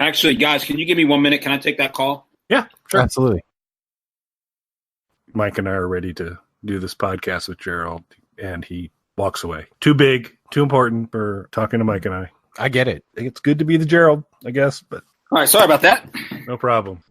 Actually, guys, can you give me 1 minute? Can I take that call? Yeah, sure. Absolutely. Mike and I are ready to do this podcast with Gerald, and he walks away. Too big, too important for talking to Mike and I. I get it. It's good to be the Gerald, I guess, but All right, sorry about that. no problem.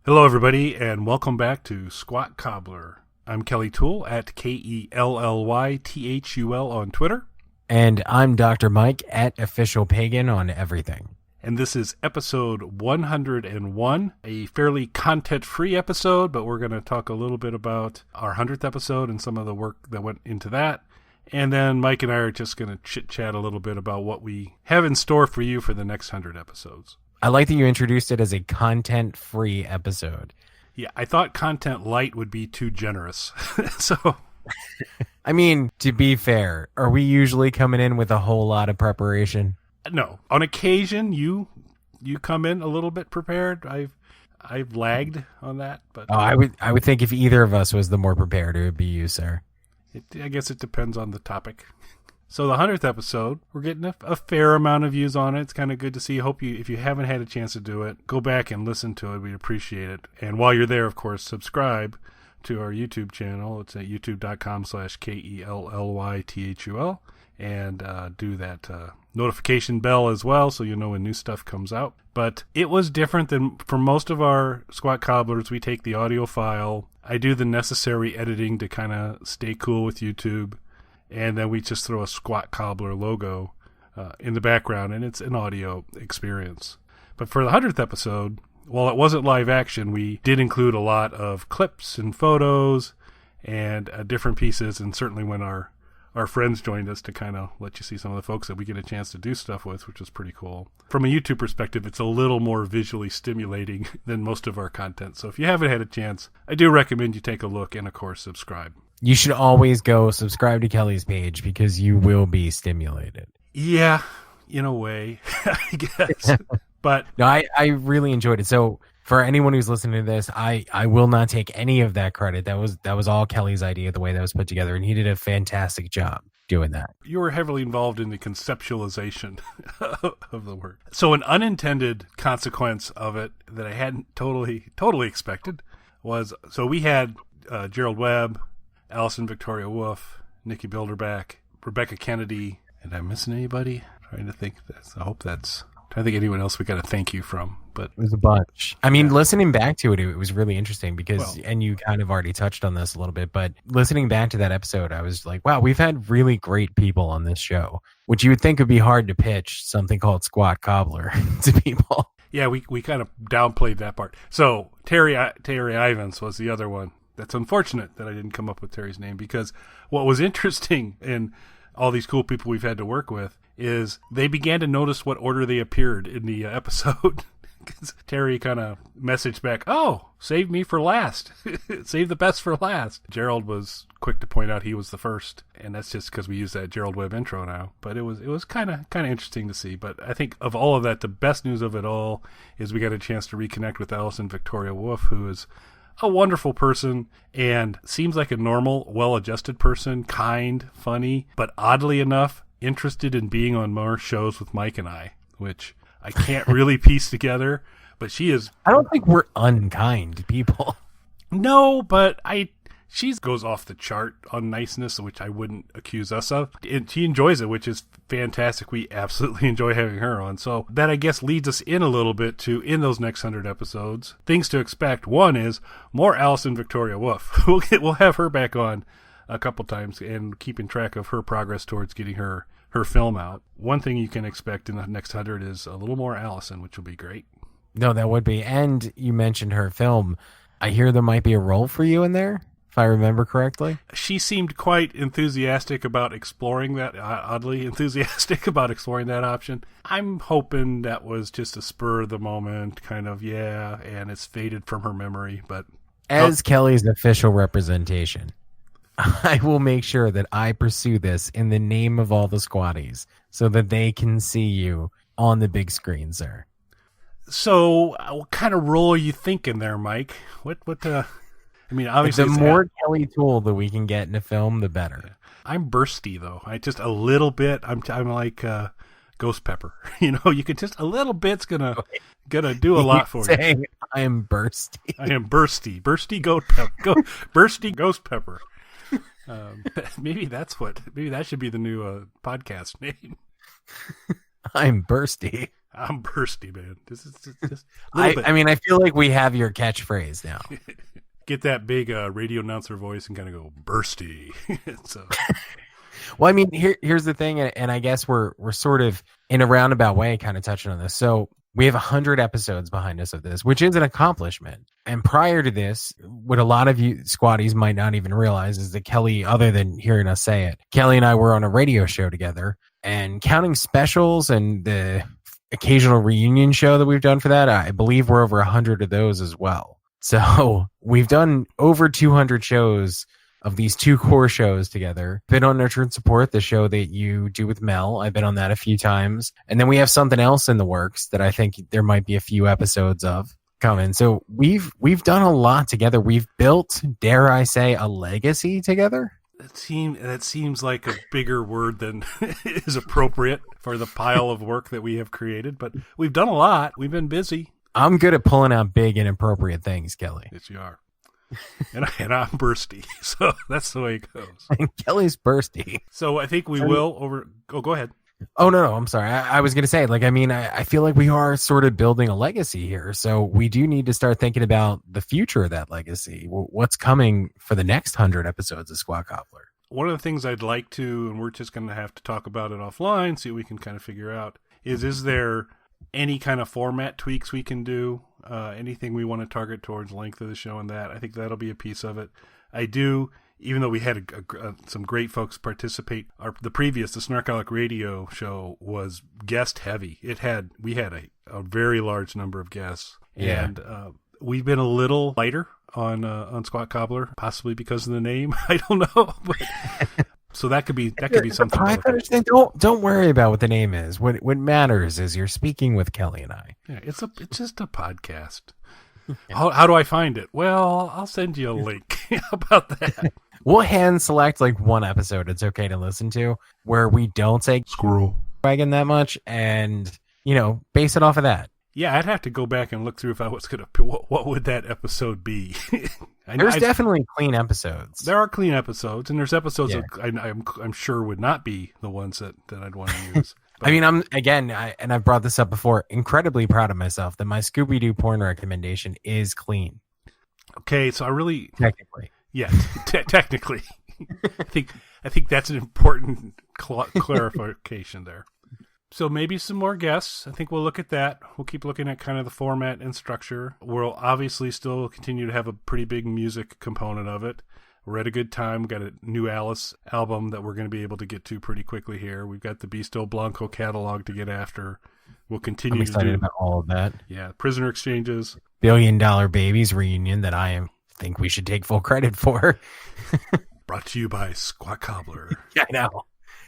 Hello, everybody, and welcome back to Squat Cobbler. I'm Kelly Toole at KELLYTHUL on Twitter. And I'm Dr. Mike at Official Pagan on everything. And this is episode 101, a fairly content-free episode, but we're going to talk a little bit about our 100th episode and some of the work that went into that. And then Mike and I are just going to chit-chat a little bit about what we have in store for you for the next 100 episodes. I like that you introduced it as a content-free episode. Yeah, I thought content light would be too generous. So, I mean, to be fair, are we usually coming in with a whole lot of preparation? No. On occasion, you come in a little bit prepared. I've lagged on that, but I would think if either of us was the more prepared, it would be you, sir. I guess it depends on the topic. So the 100th episode, we're getting a fair amount of views on it. It's kind of good to see. Hope you, if you haven't had a chance to do it, go back and listen to it. We'd appreciate it. And while you're there, of course, subscribe to our YouTube channel. It's at youtube.com/KELLYTHUL. And do that notification bell as well, so you know when new stuff comes out. But it was different than for most of our Squat Cobblers. We take the audio file. I do the necessary editing to kind of stay cool with YouTube. And then we just throw a Squat Cobbler logo in the background, and it's an audio experience. But for the 100th episode, while it wasn't live action, we did include a lot of clips and photos and different pieces, and certainly when our friends joined us to kind of let you see some of the folks that we get a chance to do stuff with, which was pretty cool. From a YouTube perspective, it's a little more visually stimulating than most of our content. So if you haven't had a chance, I do recommend you take a look and, of course, subscribe. You should always go subscribe to Kelly's page because you will be stimulated. Yeah, in a way, I guess. But no, I really enjoyed it. So for anyone who's listening to this, I will not take any of that credit. That was all Kelly's idea, the way that was put together, and he did a fantastic job doing that. You were heavily involved in the conceptualization of the work. So an unintended consequence of it that I hadn't totally expected was, so we had Gerald Webb, Allison Victoria Wolf, Nikki Bilderback, Rebecca Kennedy, and am I missing anybody? Trying to think. I hope that's. Trying to think anyone else we got to thank you from, but it was a bunch. I mean, listening back to it, it was really interesting because, and you kind of already touched on this a little bit, but listening back to that episode, I was like, wow, we've had really great people on this show, which you would think would be hard to pitch something called Squat Cobbler to people. Yeah, we kind of downplayed that part. So Terry Ivans was the other one. That's unfortunate that I didn't come up with Terry's name, because what was interesting in all these cool people we've had to work with is they began to notice what order they appeared in the episode. Because Terry kind of messaged back, "Oh, save me for last. Save the best for last." Gerald was quick to point out he was the first, and that's just because we use that Gerald Webb intro now. But it was kind of interesting to see. But I think of all of that, the best news of it all is we got a chance to reconnect with Allison Victoria Wolf, who is a wonderful person and seems like a normal, well-adjusted person, kind, funny, but oddly enough, interested in being on more shows with Mike and I, which I can't really piece together, but she is. I don't think we're unkind people. No, but she goes off the chart on niceness, which I wouldn't accuse us of. And she enjoys it, which is fantastic. We absolutely enjoy having her on. So that, I guess, leads us in a little bit to, in those next 100 episodes, things to expect. One is more Allison Victoria Wolf. We'll have her back on a couple times and keeping track of her progress towards getting her film out. One thing you can expect in the next 100 is a little more Allison, which will be great. No, that would be. And you mentioned her film. I hear there might be a role for you in there, if I remember correctly. She seemed quite enthusiastic about exploring that, oddly enthusiastic about exploring that option. I'm hoping that was just a spur of the moment kind of, and it's faded from her memory. But as Kelly's official representation, I will make sure that I pursue this in the name of all the squatties so that they can see you on the big screen, sir. So what kind of role are you thinking there, Mike? I mean, obviously, the more Kelly Toole that we can get in a film, the better. I'm bursty though. I just a little bit. I'm like Ghost Pepper. You know, you can just a little bit's gonna do a lot for you. I am bursty. I am bursty. Bursty goat pepper. Bursty Ghost Pepper. Maybe that should be the new podcast name. I'm bursty. I'm bursty, man. This is just I mean, I feel like we have your catchphrase now. Get that big radio announcer voice and kind of go bursty. So, well, I mean, here's the thing, and I guess we're sort of in a roundabout way kind of touching on this. So we have 100 episodes behind us of this, which is an accomplishment. And prior to this, what a lot of you squatties might not even realize is that Kelly, other than hearing us say it, Kelly and I were on a radio show together, and counting specials and the occasional reunion show that we've done for that, I believe we're over 100 of those as well. So we've done over 200 shows of these two core shows together. Been on Nurture and Support, the show that you do with Mel. I've been on that a few times. And then we have something else in the works that I think there might be a few episodes of coming. So we've done a lot together. We've built, dare I say, a legacy together. That seems like a bigger word than is appropriate for the pile of work that we have created. But we've done a lot. We've been busy. I'm good at pulling out big and appropriate things, Kelly. Yes, you are. And I'm bursty. So that's the way it goes. And Kelly's bursty. So I think we will over... Oh, go ahead. Oh, no, I'm sorry. I was going to say, I feel like we are sort of building a legacy here. So we do need to start thinking about the future of that legacy. What's coming for the next 100 episodes of Squat Cobbler? One of the things I'd like to, and we're just going to have to talk about it offline, see what we can kind of figure out, is there any kind of format tweaks we can do? Anything we want to target towards length of the show and that? I think that'll be a piece of it. I do... Even though we had some great folks participate, the Snarkaholic Radio show was guest heavy. We had a very large number of guests, and we've been a little lighter on Squat Cobbler, possibly because of the name. I don't know, but, so that could be something. Don't worry about what the name is. What matters is you're speaking with Kelly and I. Yeah, it's just a podcast. How do I find it? Well, I'll send you a link. How about that? We'll hand select one episode it's okay to listen to where we don't say squirrel wagon that much and, base it off of that. Yeah, I'd have to go back and look through if I was going to, what would that episode be? There's definitely clean episodes. There are clean episodes, and there's episodes that I'm sure would not be the ones that I'd want to use. But, I mean, and I've brought this up before, incredibly proud of myself that my Scooby-Doo porn recommendation is clean. Okay, so I really... Technically. Yeah, technically. I think that's an important clarification there. So maybe some more guests. I think we'll look at that. We'll keep looking at kind of the format and structure. We'll obviously still continue to have a pretty big music component of it. We're at a good time. We've got a new Alice album that we're going to be able to get to pretty quickly here. We've got the Bisto Blanco catalog to get after. We'll continue I'm excited about all of that. Yeah, Prisoner Exchanges. $1 Billion Babies reunion that I think we should take full credit for. Brought to you by Squat Cobbler. I know.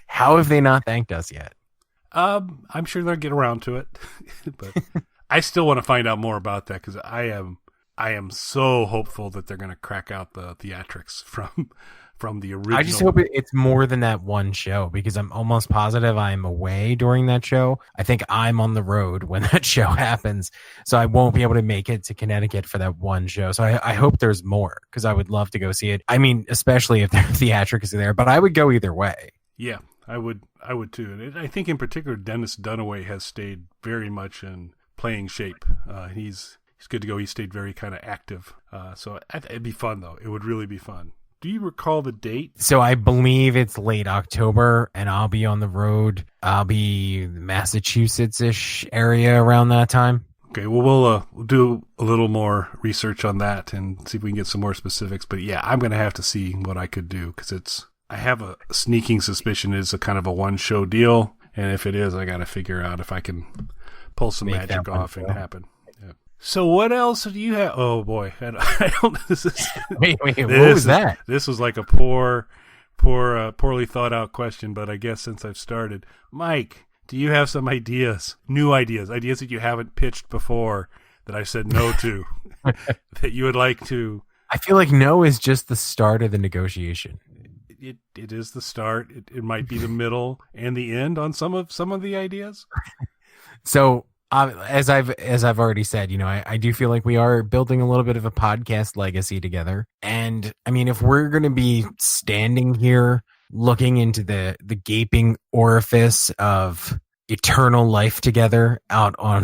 How have they not thanked us yet? I'm sure they'll get around to it, but I still want to find out more about that because I am so hopeful that they're going to crack out the theatrics from the original. I just hope it's more than that one show because I'm almost positive I'm away during that show. I think I'm on the road when that show happens, so I won't be able to make it to Connecticut for that one show. So I hope there's more because I would love to go see it. I mean, especially if their theatrics are there, but I would go either way. Yeah, I would too. And I think in particular, Dennis Dunaway has stayed very much in playing shape. He's good to go. He stayed very kind of active. So it'd be fun though. It would really be fun. Do you recall the date? So I believe it's late October, and I'll be on the road. I'll be Massachusetts-ish area around that time. Okay, well, we'll do a little more research on that and see if we can get some more specifics. But yeah, I'm going to have to see what I could do because I have a sneaking suspicion it's a kind of a one-show deal. And if it is, I got to figure out if I can pull some magic off and happen. Yeah. So what else do you have? Oh boy, I don't. Wait, what was that? This was like a poorly thought out question, but I guess since I've started, Mike, do you have some ideas, new ideas that you haven't pitched before that I said no to, that you would like to? I feel like no is just the start of the negotiation. It is the start. It might be the middle and the end on some of the ideas. So as I've already said, I do feel like we are building a little bit of a podcast legacy together. And I mean, if we're going to be standing here looking into the gaping orifice of eternal life together out on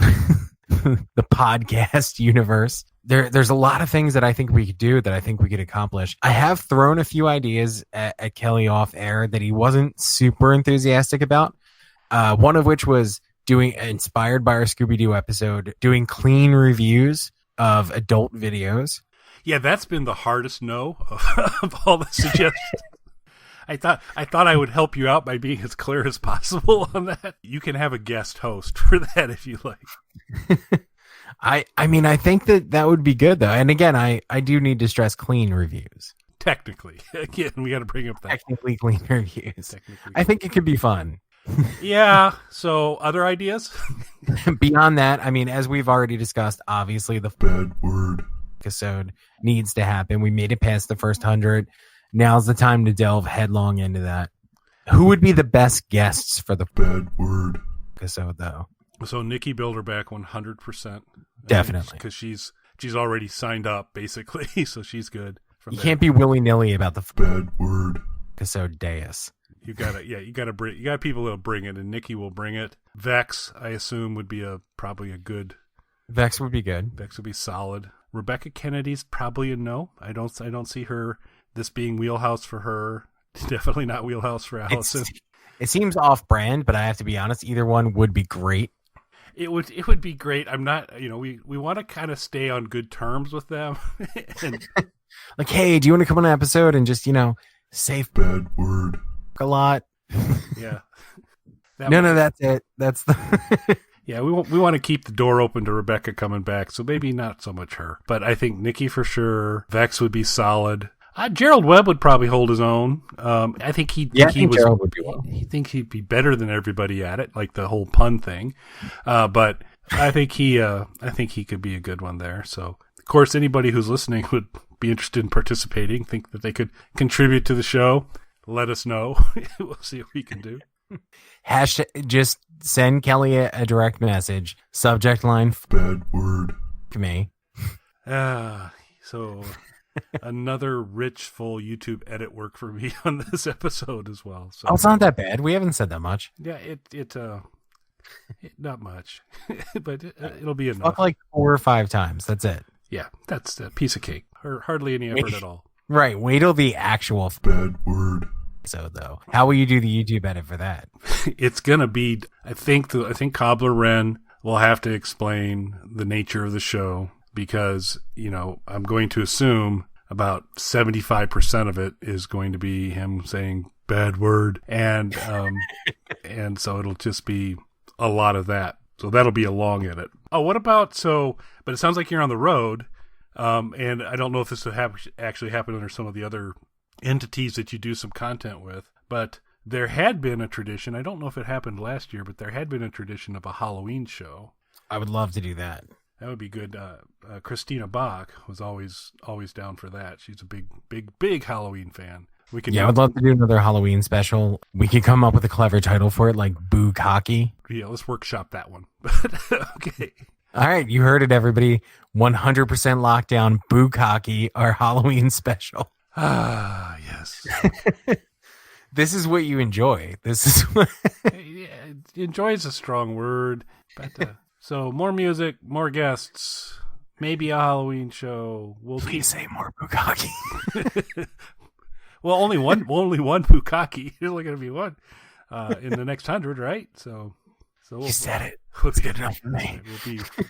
the podcast universe, there's a lot of things that I think we could do, that I think we could accomplish. I have thrown a few ideas at Kelly off air that he wasn't super enthusiastic about. One of which was inspired by our Scooby-Doo episode, doing clean reviews of adult videos. Yeah, that's been the hardest no of all the suggestions. I thought I would help you out by being as clear as possible on that. You can have a guest host for that if you like. I mean, I think that would be good, though. And again, I do need to stress clean reviews. Technically. Again, we got to bring up that. Technically clean reviews. I think it could be fun. Yeah. So, other ideas? Beyond that, I mean, as we've already discussed, obviously the bad word episode needs to happen. We made it past the first 100. Now's the time to delve headlong into that. Who would be the best guests for the bad word episode, though? So Nikki Bilderback, 100%. Definitely. Because she's already signed up, basically, so she's good. You can't be willy-nilly about the bad word episode dais. You got people that'll bring it, and Nikki will bring it. Vex, I assume, would be probably a good. Vex would be good. Vex would be solid. Rebecca Kennedy's probably a no. I don't see her, this being wheelhouse for her. Definitely not wheelhouse for Allison. It seems off-brand, but I have to be honest, either one would be great. It would be great. I'm not, we want to kind of stay on good terms with them. And, like, hey, do you want to come on an episode and just, say bad word a lot? Yeah. No, that's it. That's the. Yeah, we want to keep the door open to Rebecca coming back, so maybe not so much her. But I think Nikki for sure. Vex would be solid. Gerald Webb would probably hold his own. I think Gerald would be one. He thinks he'd be better than everybody at it, like the whole pun thing. But I think he could be a good one there. So, of course, anybody who's listening would be interested in participating, think that they could contribute to the show. Let us know. We'll see what we can do. Just send Kelly a direct message. Subject line: bad word. To me. So. Another rich, full YouTube edit work for me on this episode as well. So it's not that bad. We haven't said that much. Yeah, it not much, but it'll be enough. Talk like 4 or 5 times. That's it. Yeah, that's a piece of cake. Or hardly any effort at all. Right. Wait till the actual bad word episode, though. How will you do the YouTube edit for that? It's gonna be. I think Cobbler Wren will have to explain the nature of the show. Because, I'm going to assume about 75% of it is going to be him saying bad word. And and so it'll just be a lot of that. So that'll be a long edit. Oh, what about, but it sounds like you're on the road. And I don't know if this would actually happen under some of the other entities that you do some content with. But there had been a tradition. I don't know if it happened last year, but there had been a tradition of a Halloween show. I would love to do that. That would be good. Christina Bach was always down for that. She's a big Halloween fan. I would love to do another Halloween special. We could come up with a clever title for it, like Boo Cocky. Yeah, let's workshop that one. Okay. All right, you heard it, everybody. 100% lockdown, Boo Cocky, our Halloween special. Ah, yes. This is what you enjoy. This is what... Yeah, enjoy is a strong word, but... So more music, more guests, maybe a Halloween show. Please say more bukkake. Well, only one bukkake. There's only going to be one in the next 100, right? So So You said it. We'll It's good enough for me.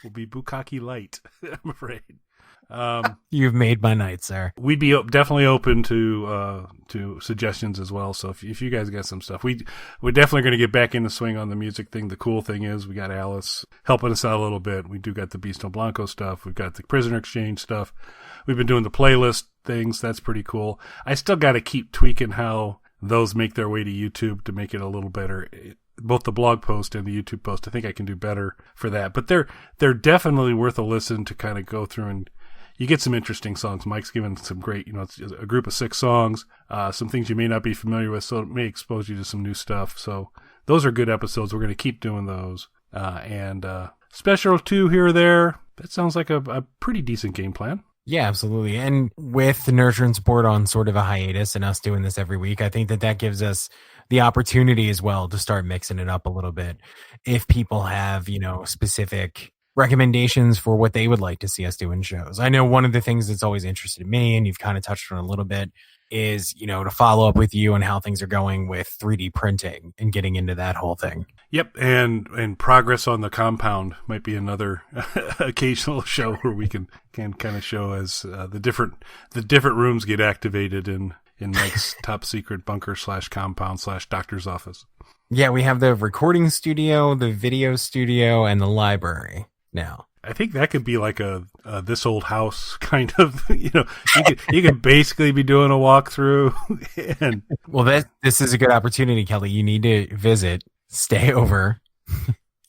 We'll be Bukkake light, I'm afraid. You've made my night, sir. We'd be definitely open to suggestions as well. So if you guys got some stuff, we're definitely going to get back in the swing on the music thing. The cool thing is we got Alice helping us out a little bit. We do got the Beasto Blanco stuff. We've got the Prisoner Exchange stuff. We've been doing the playlist things. That's pretty cool. I still got to keep tweaking how those make their way to YouTube to make it a little better. Both the blog post and the YouTube post, I think I can do better for that. But they're definitely worth a listen to kind of go through, and you get some interesting songs. Mike's given some great, it's a group of 6 songs, some things you may not be familiar with, so it may expose you to some new stuff. So those are good episodes. We're going to keep doing those. And special 2 here or there. That sounds like a pretty decent game plan. Yeah, absolutely. And with the Nurture and Support on sort of a hiatus and us doing this every week, I think that gives us the opportunity as well to start mixing it up a little bit. If people have, specific recommendations for what they would like to see us do in shows. I know one of the things that's always interested me, and you've kind of touched on a little bit, is, to follow up with you on how things are going with 3D printing and getting into that whole thing. Yep, and progress on the compound might be another occasional show where we can kind of show as the different rooms get activated in Mike's top secret bunker / compound / doctor's office. Yeah, we have the recording studio, the video studio, and the library now. I think that could be like a This Old House kind of, you could basically be doing a walkthrough. And well, this is a good opportunity, Kelly. You need to visit, stay over,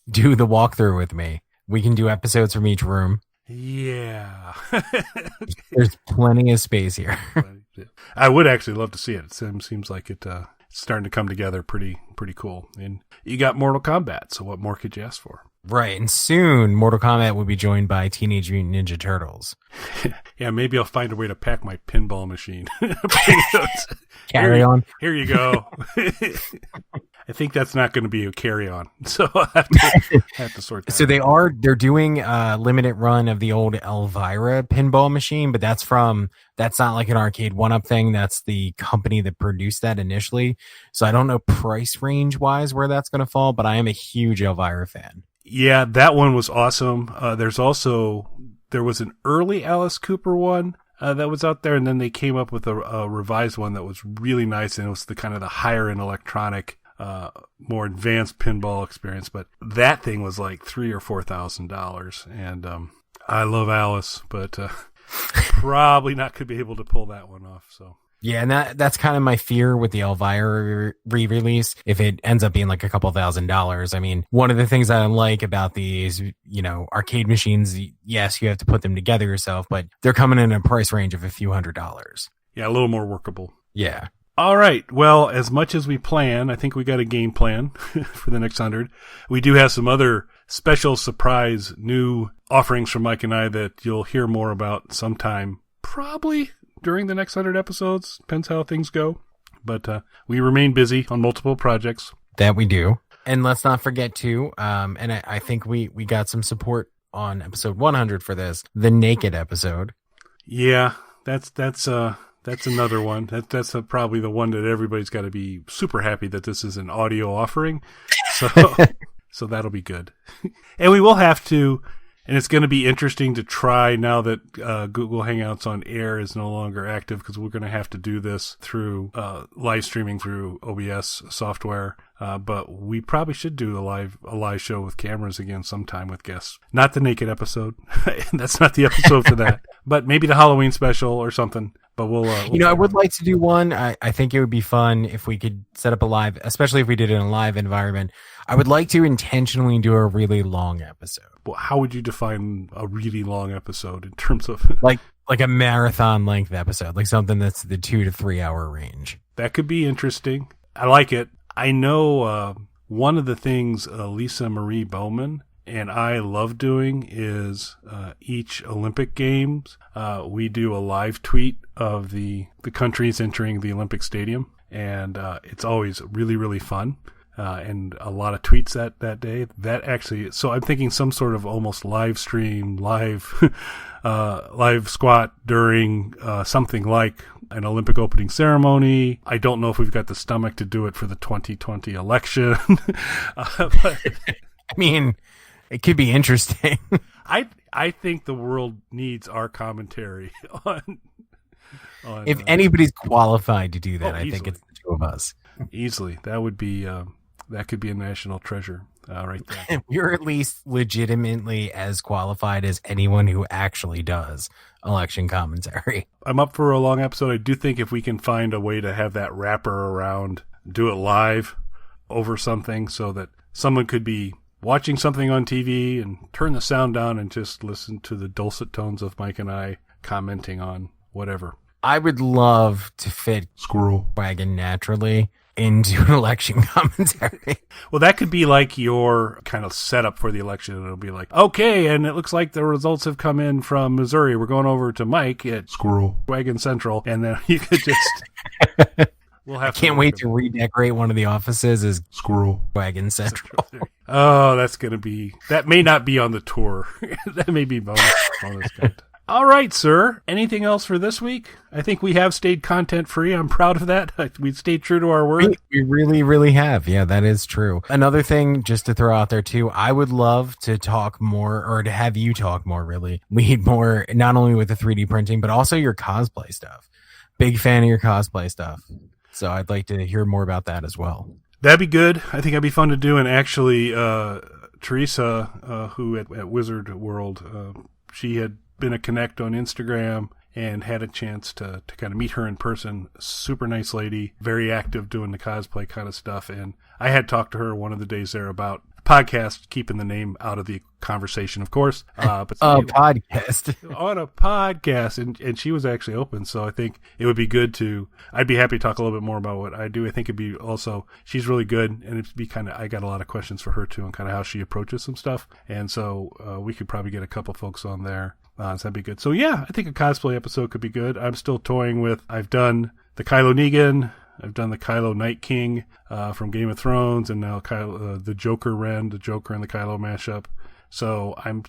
do the walkthrough with me. We can do episodes from each room. Yeah. There's plenty of space here. I would actually love to see it. It seems like it's starting to come together pretty cool. And you got Mortal Kombat, so what more could you ask for? Right, and soon Mortal Kombat will be joined by Teenage Mutant Ninja Turtles. Yeah, maybe I'll find a way to pack my pinball machine. Carry on. Here you go. I think that's not going to be a carry-on, so I'll have to sort that. So they're doing a limited run of the old Elvira pinball machine, but that's not like an arcade one-up thing. That's the company that produced that initially. So I don't know price range-wise where that's going to fall, but I am a huge Elvira fan. Yeah, that one was awesome. There was an early Alice Cooper one that was out there, and then they came up with a revised one that was really nice, and it was the kind of the higher-end electronic, more advanced pinball experience. But that thing was like $3,000 or $4,000, and I love Alice, but probably not going to be able to pull that one off. So. Yeah, and that's kind of my fear with the Elvira re-release. If it ends up being like a couple $1,000s, I mean, one of the things I like about these, arcade machines, yes, you have to put them together yourself, but they're coming in a price range of a few $100s. Yeah, a little more workable. Yeah. All right. Well, as much as we plan, I think we got a game plan for the next 100. We do have some other special surprise new offerings from Mike and I that you'll hear more about sometime, probably during the next 100 episodes. Depends how things go. But we remain busy on multiple projects. That we do. And let's not forget to, and I think we got some support on episode 100 for this, the naked episode. Yeah, that's another one. That's probably the one that everybody's got to be super happy that this is an audio offering. So that'll be good. And we will have to, and it's going to be interesting to try now that Google Hangouts on Air is no longer active, because we're going to have to do this through live streaming through OBS software. But we probably should do a live show with cameras again sometime with guests. Not the naked episode. That's not the episode for that. But maybe the Halloween special or something. But we'll I would like to do one. I think it would be fun if we could set up a live, especially if we did it in a live environment. I would like to intentionally do a really long episode. Well, how would you define a really long episode in terms of like a marathon length episode, like something that's the 2 to 3 hour range? That could be interesting. I like it. I know one of the things Lisa Marie Bowman and I love doing is each Olympic Games, we do a live tweet of the countries entering the Olympic Stadium, and it's always really, really fun. And a lot of tweets that day. That actually, so I'm thinking some sort of almost live stream, live squat during something like an Olympic opening ceremony. I don't know if we've got the stomach to do it for the 2020 election. But I mean, it could be interesting. I think the world needs our commentary on if anybody's qualified to do that, I think it's the two of us. Easily. That would be that could be a national treasure right there. You're at least legitimately as qualified as anyone who actually does election commentary. I'm up for a long episode. I do think if we can find a way to have that wrapper around, do it live over something so that someone could be watching something on TV and turn the sound down and just listen to the dulcet tones of Mike and I commenting on whatever. I would love to fit Squirrel Wagon naturally into an election commentary. Well, that could be like your kind of setup for the election. It'll be like, okay, and it looks like the results have come in from Missouri. We're going over to Mike at Squirrel Wagon Central, and then you could just... I can't wait to redecorate one of the offices as Squirrel Wagon Central. Oh, that's going to be... That may not be on the tour. That may be bonus content. All right, sir. Anything else for this week? I think we have stayed content-free. I'm proud of that. We stayed true to our word. We really, really have. Yeah, that is true. Another thing, just to throw out there, too, I would love to talk more, or to have you talk more, really. Lead more, not only with the 3D printing, but also your cosplay stuff. Big fan of your cosplay stuff. So I'd like to hear more about that as well. That'd be good. I think that'd be fun to do. And actually, Teresa, who at Wizard World, she had been a connect on Instagram and had a chance to kind of meet her in person. Super nice lady, very active doing the cosplay kind of stuff. And I had talked to her one of the days there about podcast, keeping the name out of the conversation, of course. But podcast. On a podcast, and she was actually open. So I think it would be good I'd be happy to talk a little bit more about what I do. I think it'd be also, she's really good, and it'd be kind of, I got a lot of questions for her too, and kind of how she approaches some stuff. And so we could probably get a couple folks on there. So that'd be good. So yeah, I think a cosplay episode could be good. I'm still toying with, I've done the Kylo Negan, I've done the Kylo Night King from Game of Thrones, and now the Joker Ren, the Joker and the Kylo mashup. So I'm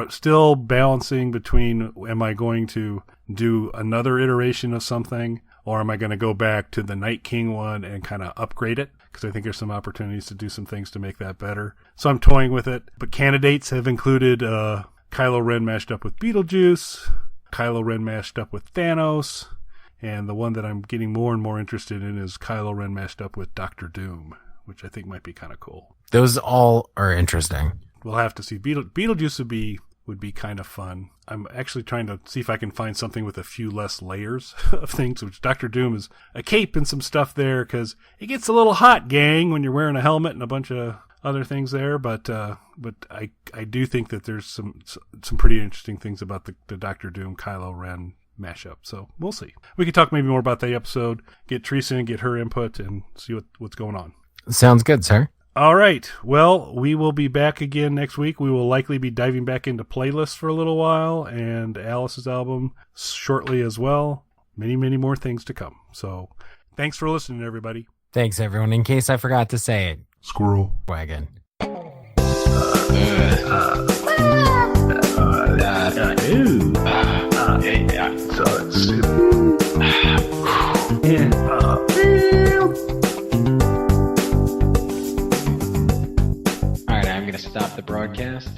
still balancing between, am I going to do another iteration of something, or am I going to go back to the Night King one and kind of upgrade it? Because I think there's some opportunities to do some things to make that better. So I'm toying with it. But candidates have included Kylo Ren mashed up with Beetlejuice, Kylo Ren mashed up with Thanos, and the one that I'm getting more and more interested in is Kylo Ren mashed up with Doctor Doom, which I think might be kind of cool. Those all are interesting. We'll have to see. Beetlejuice would be kind of fun. I'm actually trying to see if I can find something with a few less layers of things, which Doctor Doom is a cape and some stuff there, because it gets a little hot, gang, when you're wearing a helmet and a bunch of other things there, but I do think that there's some pretty interesting things about the Doctor Doom Kylo Ren mashup. So we'll see. We could talk maybe more about that episode, get Teresa and get her input, and see what's going on. Sounds good, sir. All right. Well, we will be back again next week. We will likely be diving back into playlists for a little while, and Alice's album shortly as well. Many, many more things to come. So thanks for listening, everybody. Thanks, everyone. In case I forgot to say it, Squirrel Wagon. All right, I'm going to stop the broadcast.